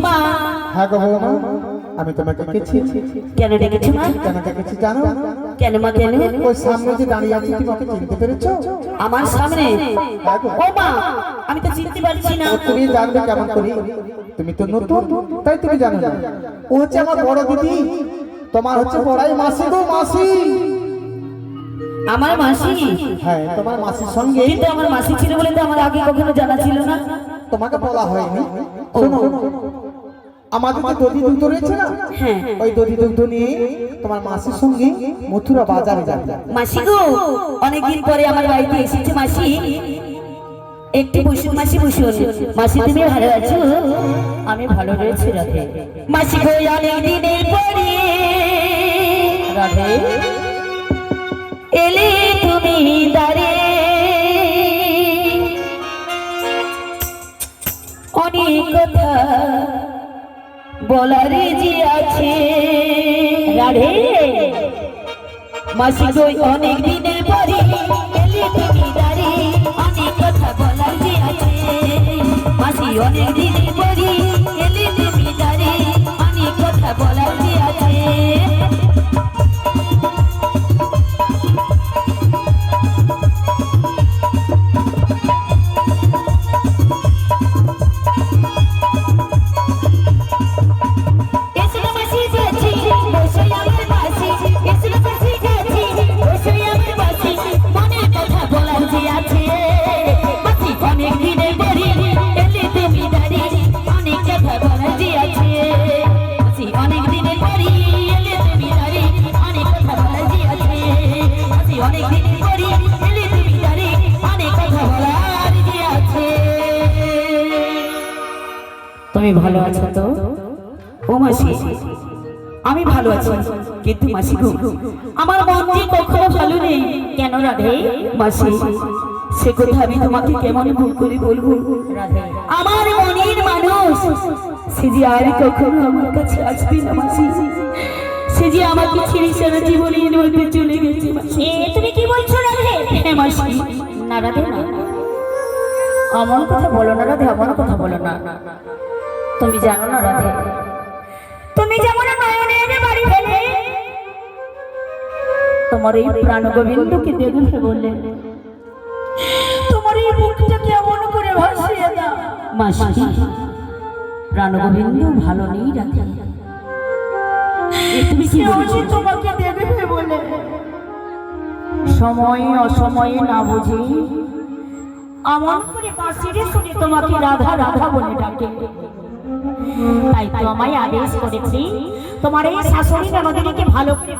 মা? হ্যাঁ গো বৌমা, আমি তোমাকে ডেকেছি। কেন ডেকেছো মা? কেন ডেকেছি জানো? কেন মা কেন? ওই সামনে যে দাঁড়িয়ে আছে তুমি ওকে চিনতে পেরেছো? আমার সামনে? হ্যাঁ গো। ও মা, আমি তো চিনতে পারছি না। তুমি জানবে কেমন করে? তুমি তো নতুন, তাই তুমি জানো না। ও হচ্ছে আমার বড় দিদি, তোমার হচ্ছে বড়াই মাসি গো, মাসি। আমার মাসি? হ্যাঁ, তোমার মাসির সঙ্গে। কিন্তু আমার মাসি ছিল বলে তো আমার আগে কখনো জানা ছিল না। তোমাকে বলা হয়নি। শোনো, আমাদের যে দধি দুগ্ধ রয়েছে না, হ্যাঁ, ওই দধি দুগ্ধ নিয়ে তোমার মাসির সঙ্গে মথুরা বাজারে যাবে। মাসি গো, অনেকদিন পরে আমার বাড়িতে এসেছে মাসি। একটু বসুন মাসি, বসুন। মাসি তুমি ভালো আছো? আমি ভালো রয়েছি রাধে। মাসি গো, অনেক দিনের পরে রাধে এলে তুমি দাঁড়ে, অনেক কথা বলার যে আছে রাধে। মাসি গো, অনেক দিনের পরে এলে তুমি দাঁড়ে, অনেক কথা বলার যে আছে। মাসি, অনেক দিনের পরে এলে তুমি দাঁড়ে, অনেক কথা বলার যে আছে। তুমি ভালো আছো তো? ও মাসি, আমি ভালো আছি, কিন্তু মাসি গো, আমার মনটি কখনো ভালো নেই। কেন রাধে? মাসি, সে কথা আমি তোমাকে কেমন ভুল করে বলবো রাধে? আমার মনের মানুষ সে যে আর কখনো আমার কাছে আসবে না মাসি। সে যে আমাকে ছেড়ে সারা জীবনের মধ্যে চলে গেছে মাসি। তুমি কি বলছো রাধে? হ্যাঁ মাসি। না রাধে, না, আমার কথা বলো না রাধে, আমার কথা বলো না। তুমি জানো না রাধে, তুমি যেমন নয়নের বাড়ি ফেলে তোমার এই প্রাণ গোবিন্দকে দেখে বললে, তোমার এই বুকটা কেমন করে ভাসিয়ে দাও মাসি। প্রাণ গোবিন্দ ভালো নেই রাধে, তুমি কি বলছো? তোমাকে দেখে বলে সময় অসময়ে না বুঝে আমার করে বাঁশিরে শুনে তোমাকে রাধা রাধা বলে ডাকে। তাই তো আমায় আদেশ করেছি তোমার এই শাশুড়ি আমাদেরকে ভালো করে